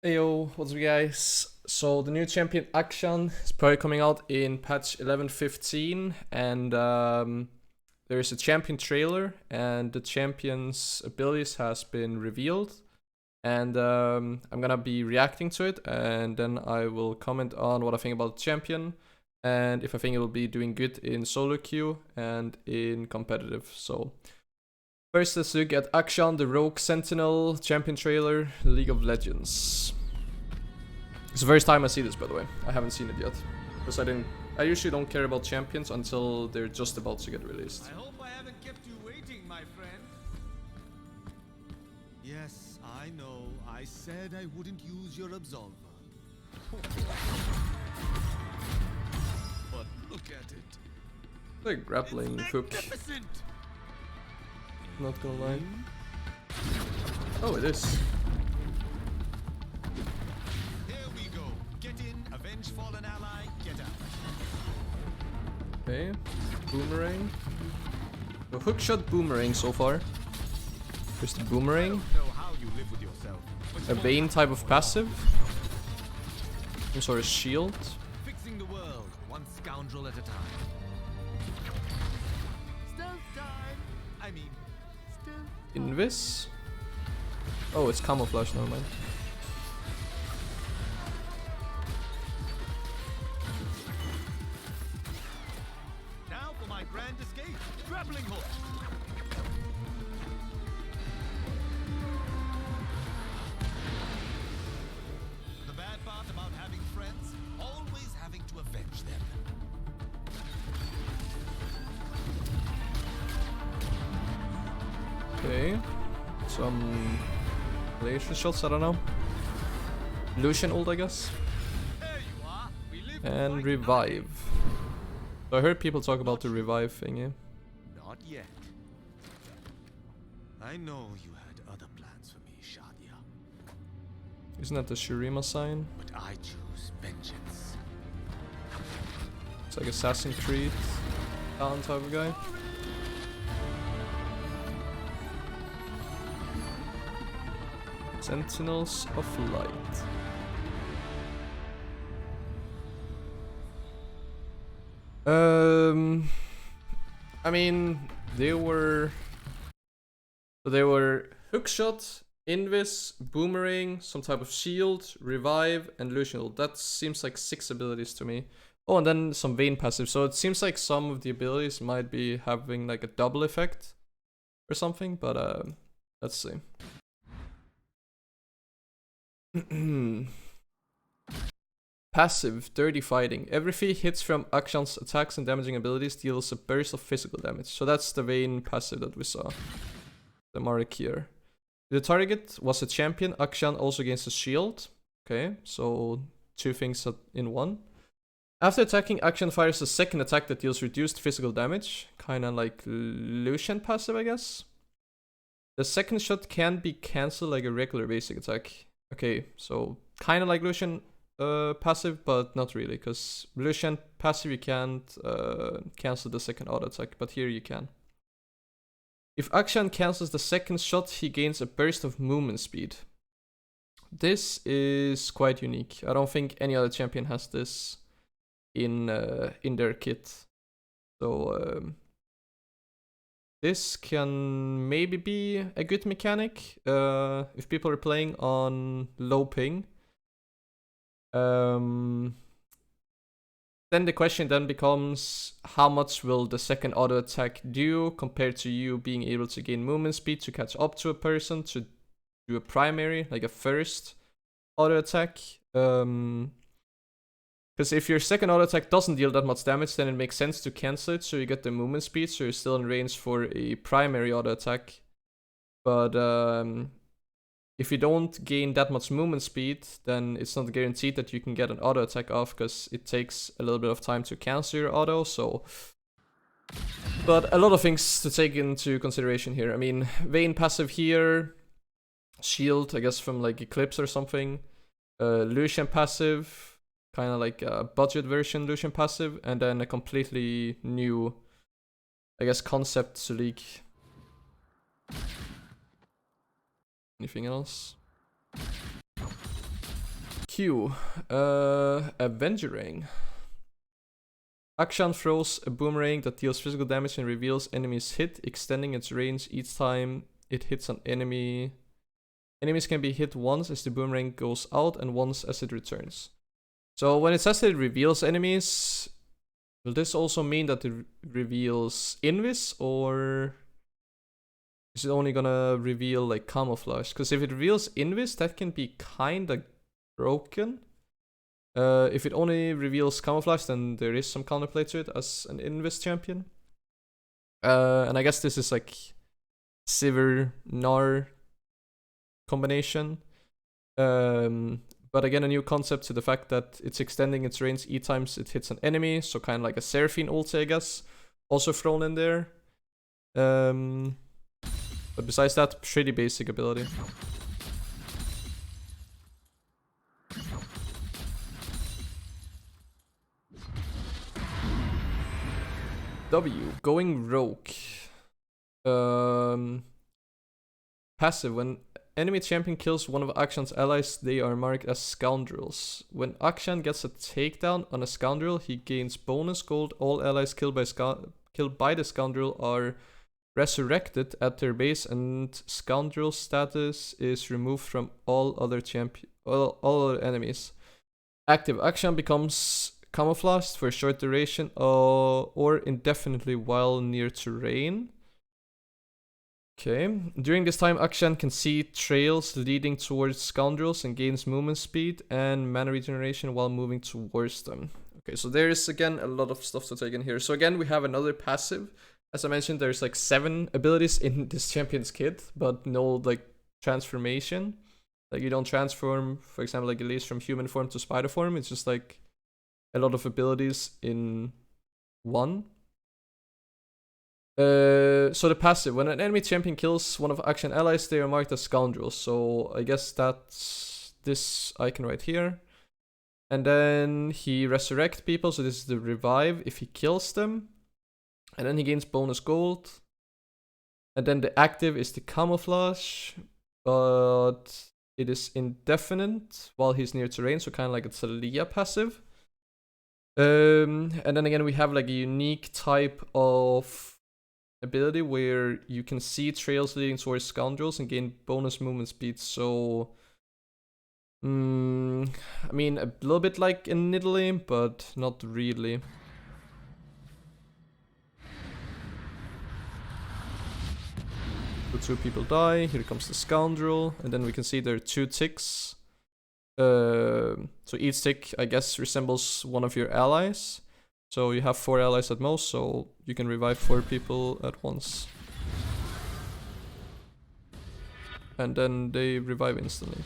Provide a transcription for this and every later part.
Hey yo, what's up guys? So the new champion Akshan is probably coming out in patch 11.15 and there's a champion trailer and the champion's abilities has been revealed and I'm gonna be reacting to it and then I will comment on what I think about the champion and if I think it will be doing good in solo queue and in competitive. So first, let's look at Akshan, the Rogue Sentinel champion trailer, League of Legends. It's the first time I see this, by the way. I haven't seen it yet because I usually don't care about champions until they're just about to get released. I hope I haven't kept you waiting, my friend. Yes, I know. I said I wouldn't use your absolver. But look at it. It's like a grappling hook. Not gonna lie. Oh, it is. Here we go. Get in, avenge fallen ally, get out. Okay. Boomerang. The hook shot boomerang so far. There's the boomerang. Know how you live with yourself. A Vayne type of passive. Some sort of shield. Fixing the world, one scoundrel at a time. Stealth time. I mean, stealth. Invis. Oh, it's camouflage, never mind. Now for my grand escape. Grappling hook. The bad part about having friends, always having to avenge them. Okay. Some laser shots, I don't know. Lucian ult, I guess. There you are. We live And fight revive. So I heard people talk about the revive thingy. Not yet. I know you had other plans for me, Shadia, Isn't that the Shurima sign? but I choose vengeance. It's like Assassin's Creed down type of guy. Sentinels of Light. I mean, they were hookshot, invis, boomerang, some type of shield, revive, and Lucian ult. That seems like 6 abilities to me. Oh, and then some Vayne passive. So it seems like some of the abilities might be having like a double effect or something, but let's see. Passive, dirty fighting. Every 3 hits from Akshan's attacks and damaging abilities deals a burst of physical damage. So that's the Vayne passive that we saw. The mark here. The target was a champion. Akshan also gains a shield. Okay, so 2 things in one. After attacking, Akshan fires a second attack that deals reduced physical damage. Kinda like Lucian passive, I guess. The second shot can be cancelled like a regular basic attack. Okay, so kinda like Lucian passive, but not really, because Lucian passive you can't cancel the second auto attack, but here you can. If Akshan cancels the second shot, he gains a burst of movement speed. This is quite unique. I don't think any other champion has this in their kit. So this can maybe be a good mechanic if people are playing on low ping. Then the question then becomes, how much will the second auto attack do compared to you being able to gain movement speed to catch up to a person to do a primary, like a first auto attack? Because if your second auto attack doesn't deal that much damage, then it makes sense to cancel it so you get the movement speed, so you're still in range for a primary auto attack. But if you don't gain that much movement speed, then it's not guaranteed that you can get an auto attack off, because it takes a little bit of time to cancel your auto, so... But a lot of things to take into consideration here. I mean, Vayne passive here, shield, I guess from like Eclipse or something, Lucian passive, kind of like a budget version Lucian passive, and then a completely new, I guess, concept to leak. Anything else? Q. Avengering. Akshan throws a boomerang that deals physical damage and reveals enemies hit, extending its range each time it hits an enemy. Enemies can be hit once as the boomerang goes out and once as it returns. So when it says that it reveals enemies, will this also mean that it reveals invis, or is it only gonna reveal like camouflage? Because if it reveals invis, that can be kinda broken. If it only reveals camouflage, then there is some counterplay to it as an invis champion. And I guess this is like Sivir Gnar combination. But again, a new concept to the fact that it's extending its range each time it hits an enemy, so kind of like a Seraphine ulti, I guess, also thrown in there. But besides that, pretty basic ability. W, going rogue. Passive, when enemy champion kills one of Akshan's allies, they are marked as scoundrels. When Akshan gets a takedown on a scoundrel, he gains bonus gold. All allies killed by the scoundrel are resurrected at their base, and scoundrel status is removed from all other enemies. Active, Akshan becomes camouflaged for a short duration or indefinitely while near terrain. Okay, during this time Akshan can see trails leading towards scoundrels and gains movement speed and mana regeneration while moving towards them. Okay, so there is again a lot of stuff to take in here. So again, we have another passive. As I mentioned, there's like 7 abilities in this champion's kit, but no like transformation. Like you don't transform, for example, like Elise from human form to spider form. It's just like a lot of abilities in one. So the passive, when an enemy champion kills one of Akshan allies, they are marked as scoundrels. So I guess that's this icon right here. And then he resurrects people, so this is the revive if he kills them. And then he gains bonus gold. And then the active is the camouflage, but it is indefinite while he's near terrain, so kind of like it's a Leah passive. And then again, we have like a unique type of ability where you can see trails leading towards scoundrels and gain bonus movement speed. So, I mean, a little bit like in Nidalee, but not really. So 2 people die, here comes the scoundrel, and then we can see there are 2 ticks. So each tick, I guess, resembles one of your allies. So you have 4 allies at most, so you can revive 4 people at once. And then they revive instantly.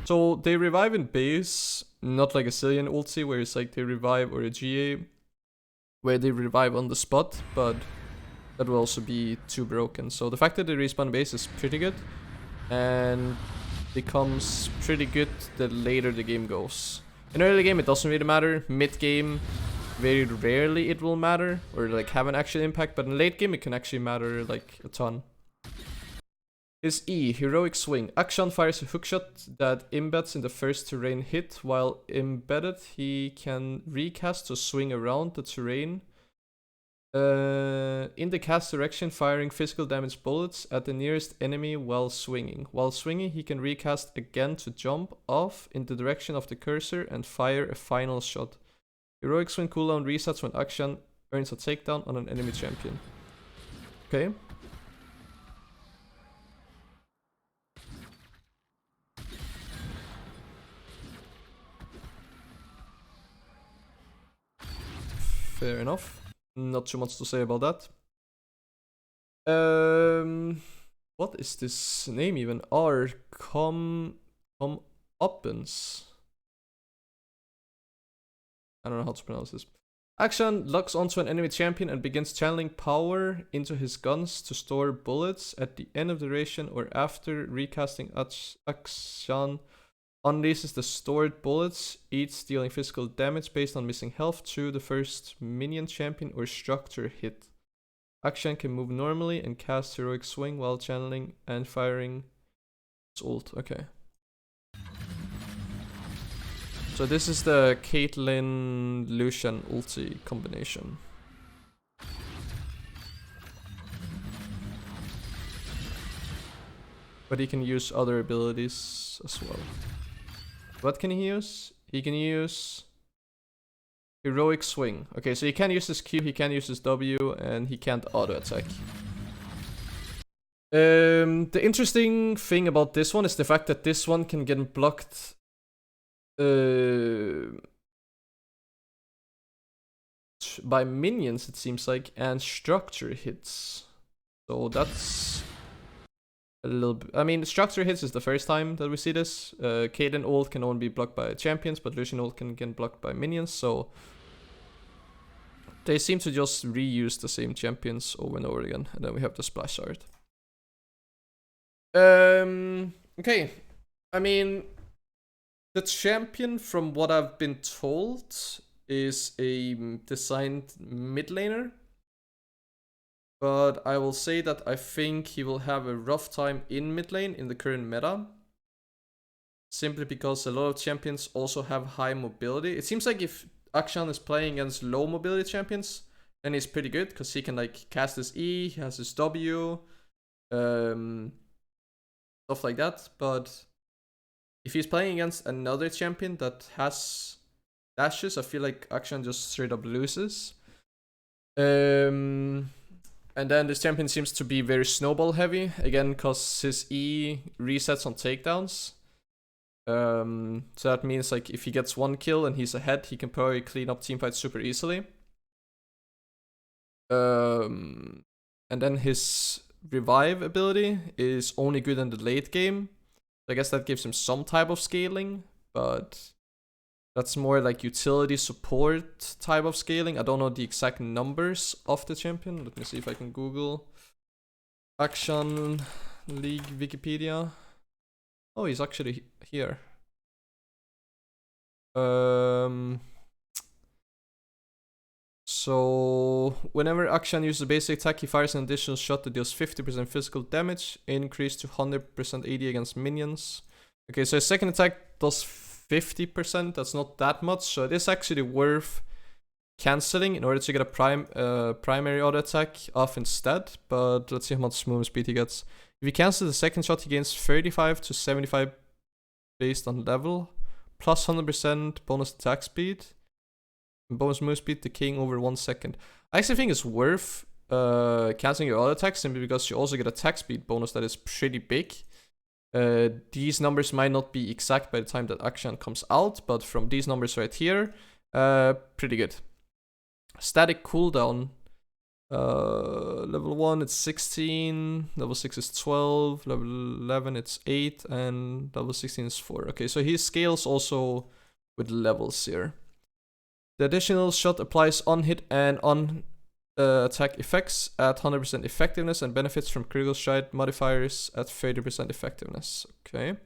So they revive in base, not like a Cillian ulti where it's like they revive, or a GA where they revive on the spot, but that will also be too broken. So the fact that they respawn base is pretty good, and becomes pretty good the later the game goes. In early game it doesn't really matter, mid game very rarely it will matter or like have an actual impact, but in late game it can actually matter like a ton. His E, heroic swing. Akshan fires a hookshot that embeds in the first terrain hit. While embedded, he can recast to swing around the terrain in the cast direction, firing physical damage bullets at the nearest enemy while swinging. While swinging, he can recast again to jump off in the direction of the cursor and fire a final shot. Heroic swing cooldown resets when Akshan earns a takedown on an enemy champion. Okay. Fair enough. Not too much to say about that. What is this name even? Uppens. I don't know how to pronounce this. Akshan locks onto an enemy champion and begins channeling power into his guns to store bullets. At the end of the duration or after recasting, Akshan unleashes the stored bullets, each dealing physical damage based on missing health to the first minion, champion, or structure hit. Akshan can move normally and cast heroic swing while channeling and firing its ult. Okay. So this is the Caitlyn Lucian ulti combination. But he can use other abilities as well. What can he use? He can use Heroic Swing. Okay, so he can use his Q, he can use his W, and he can't auto attack. The interesting thing about this one is the fact that this one can get blocked by minions, it seems like, and structure hits. So that's a little bit. I mean, structure hits is the first time that we see this. Caitlyn ult can only be blocked by champions, but Lucian ult can get blocked by minions. So they seem to just reuse the same champions over and over again, and then we have the splash art. Okay. I mean, the champion, from what I've been told, is a designed mid laner. But I will say that I think he will have a rough time in mid lane in the current meta. Simply because a lot of champions also have high mobility. It seems like if Akshan is playing against low mobility champions, then he's pretty good, because he can like cast his E, he has his W, stuff like that. But if he's playing against another champion that has dashes, I feel like Akshan just straight up loses. And then this champion seems to be very snowball heavy, again, because his E resets on takedowns. So that means like if he gets one kill and he's ahead, he can probably clean up teamfights super easily. And then his revive ability is only good in the late game. So I guess that gives him some type of scaling, but that's more like utility support type of scaling. I don't know the exact numbers of the champion. Let me see if I can Google Akshan League Wikipedia. Oh, he's actually here. So whenever Akshan uses a basic attack, he fires an additional shot that deals 50% physical damage, increased to 100% AD against minions. Okay, so his second attack does 50%. That's not that much, so it is actually worth cancelling in order to get a primary auto attack off instead. But let's see how much movement speed he gets. If he cancels the second shot, he gains 35 to 75 based on level, plus 100% bonus attack speed, and bonus move speed decaying over 1 second. I actually think it's worth cancelling your auto attack, simply because you also get attack speed bonus that is pretty big. These numbers might not be exact by the time that Akshan comes out, but from these numbers right here, pretty good. Static cooldown. Level 1 it's 16, level 6 is 12, level 11 it's 8, and level 16 is 4. Okay, so he scales also with levels here. The additional shot applies on hit and on attack effects at 100% effectiveness and benefits from critical strike modifiers at 30% effectiveness. Okay.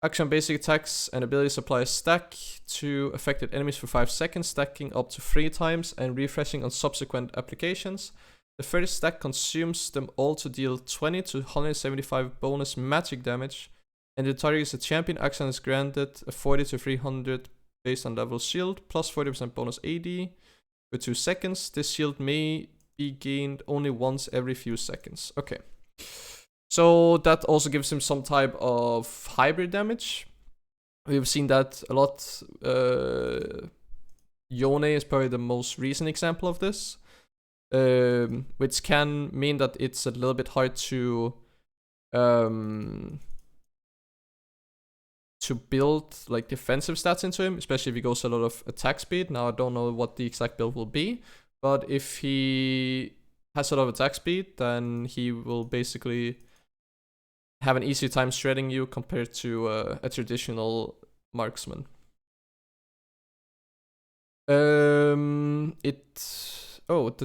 Akshan basic attacks and abilities apply a stack to affected enemies for 5 seconds, stacking up to 3 times and refreshing on subsequent applications. The first stack consumes them all to deal 20 to 175 bonus magic damage, and the target is a champion. Akshan is granted a 40 to 300 based on level shield, plus 40% bonus AD for 2 seconds. This shield may be gained only once every few seconds. Okay. So that also gives him some type of hybrid damage. We've seen that a lot. Yone is probably the most recent example of this, which can mean that it's a little bit hard to build like defensive stats into him, especially if he goes a lot of attack speed. Now I don't know what the exact build will be, but if he has a lot of attack speed, then he will basically have an easier time shredding you compared to a traditional marksman. The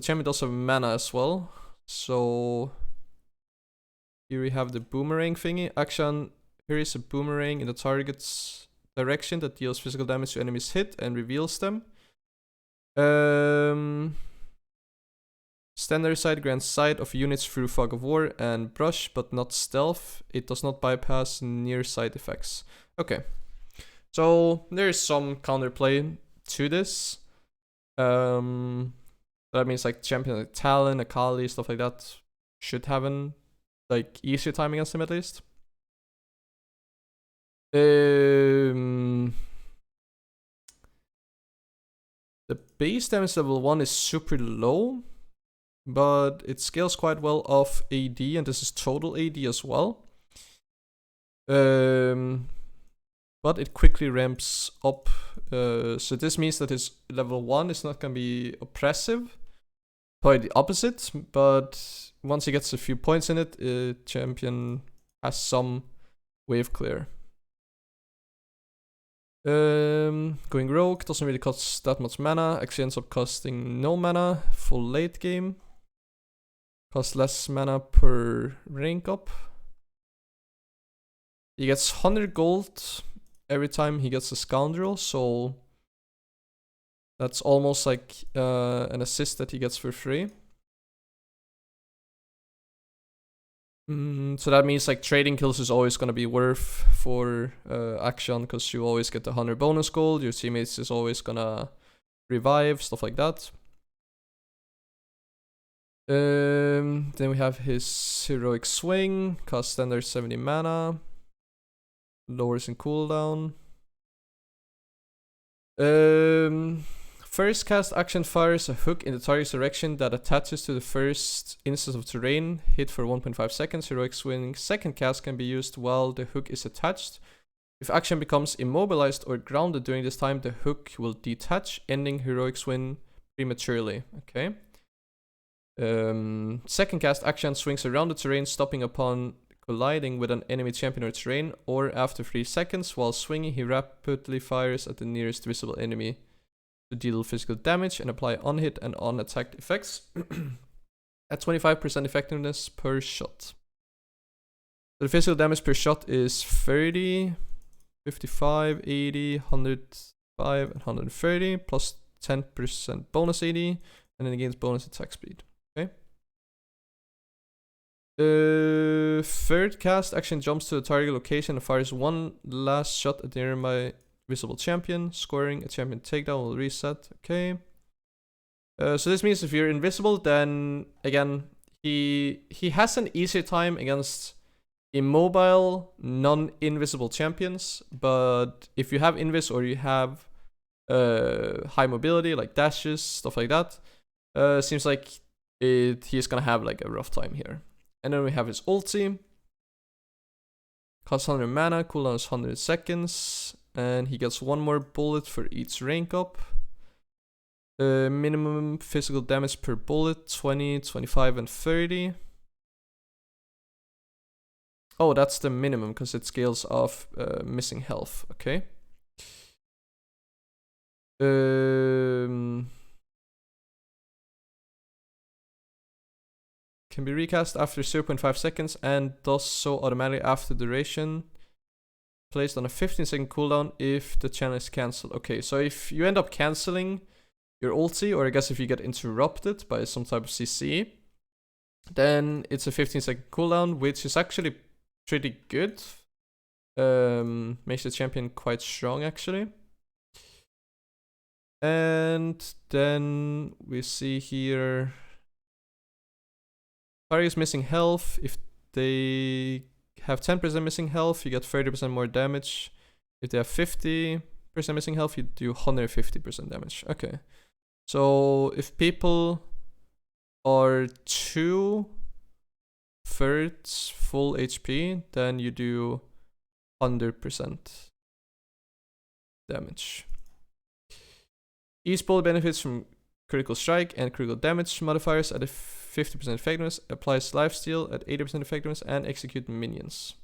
champion does have mana as well. So here we have the boomerang thingy. Akshan, here is a boomerang in the target's direction that deals physical damage to enemies hit and reveals them. Standard sight grants sight of units through fog of war and brush, but not stealth. It does not bypass near sight effects. Okay. So there is some counterplay to this. That means like champion like Talon, Akali, stuff like that should have an like easier time against him at least. The base damage level 1 is super low, but it scales quite well off AD, and this is total AD as well. But it quickly ramps up. So this means that his level 1 is not going to be oppressive. Probably the opposite, but once he gets a few points in it, champion has some wave clear. Going rogue doesn't really cost that much mana. Actually ends up costing no mana full late game. Costs less mana per rank up. He gets 100 gold every time he gets a scoundrel, so that's almost like an assist that he gets for free. So that means like trading kills is always going to be worth for Akshan, because you always get the 100 bonus gold, your teammates is always going to revive, stuff like that. Then we have his heroic swing, costs standard 70 mana, lowers in cooldown. First cast action fires a hook in the target's direction that attaches to the first instance of terrain, hit for 1.5 seconds. Heroic swing second cast can be used while the hook is attached. If action becomes immobilized or grounded during this time, the hook will detach, ending heroic swing prematurely. Okay. Second cast action swings around the terrain, stopping upon colliding with an enemy champion or terrain, or after 3 seconds. While swinging, he rapidly fires at the nearest visible enemy to deal physical damage and apply on-hit and on-attack effects at 25% effectiveness per shot. So the physical damage per shot is 30, 55, 80, 105, and 130, plus 10% bonus 80, and then it gains bonus attack speed. Okay. Third cast action jumps to the target location and fires one last shot at the nearby visible champion. Scoring a champion takedown will reset. Okay. So this means if you're invisible, then again he has an easier time against immobile, non-invisible champions. But if you have invis or you have high mobility like dashes, stuff like that, seems like he's gonna have like a rough time here. And then we have his ulti. Costs 100 mana, cooldown is 100 seconds. And he gets one more bullet for each rank up. Minimum physical damage per bullet, 20, 25, and 30. Oh, that's the minimum, because it scales off missing health. Okay. Can be recast after 0.5 seconds and does so automatically after duration. Placed on a 15-second cooldown if the channel is cancelled. Okay, so if you end up cancelling your ulti, or I guess if you get interrupted by some type of CC, then it's a 15-second cooldown, which is actually pretty good. Makes the champion quite strong, actually. And then we see here target's missing health. If they have 10% missing health, you get 30% more damage. If they have 50% missing health, you do 150% damage. Okay. So if people are 2/3 full HP, then you do 100% damage. Each bullet benefits from critical strike and critical damage modifiers at a 50% effectiveness, applies lifesteal at 80% effectiveness, and execute minions.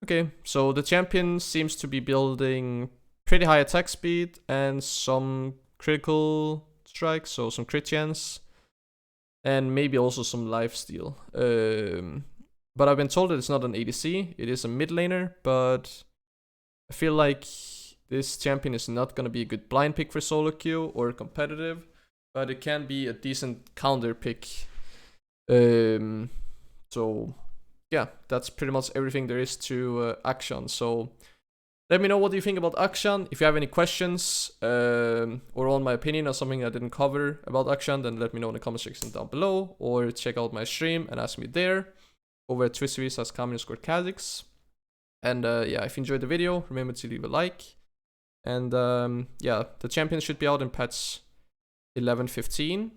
Okay, so the champion seems to be building pretty high attack speed and some critical strike, so some crit chance, and maybe also some lifesteal. But I've been told that it's not an ADC, it is a mid laner, but I feel like this champion is not going to be a good blind pick for soloQ or competitive, but it can be a decent counter pick. So yeah, that's pretty much everything there is to Akshan. So Let me know what you think about Akshan. If you have any questions or want my opinion on something I didn't cover about Akshan, then let me know in the comment section down below, or check out my stream and ask me there over at twitch.tv/Kami_Kha'Zix. And yeah, if you enjoyed the video, remember to leave a like. And yeah, the champion should be out in patch 11.15.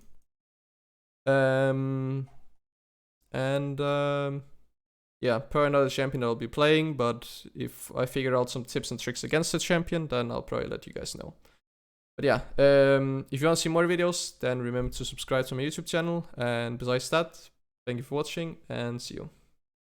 Yeah, per another champion I'll be playing, but if I figure out some tips and tricks against the champion, then I'll probably let you guys know. But yeah, if you want to see more videos, then remember to subscribe to my YouTube channel. And besides that, thank you for watching and see you.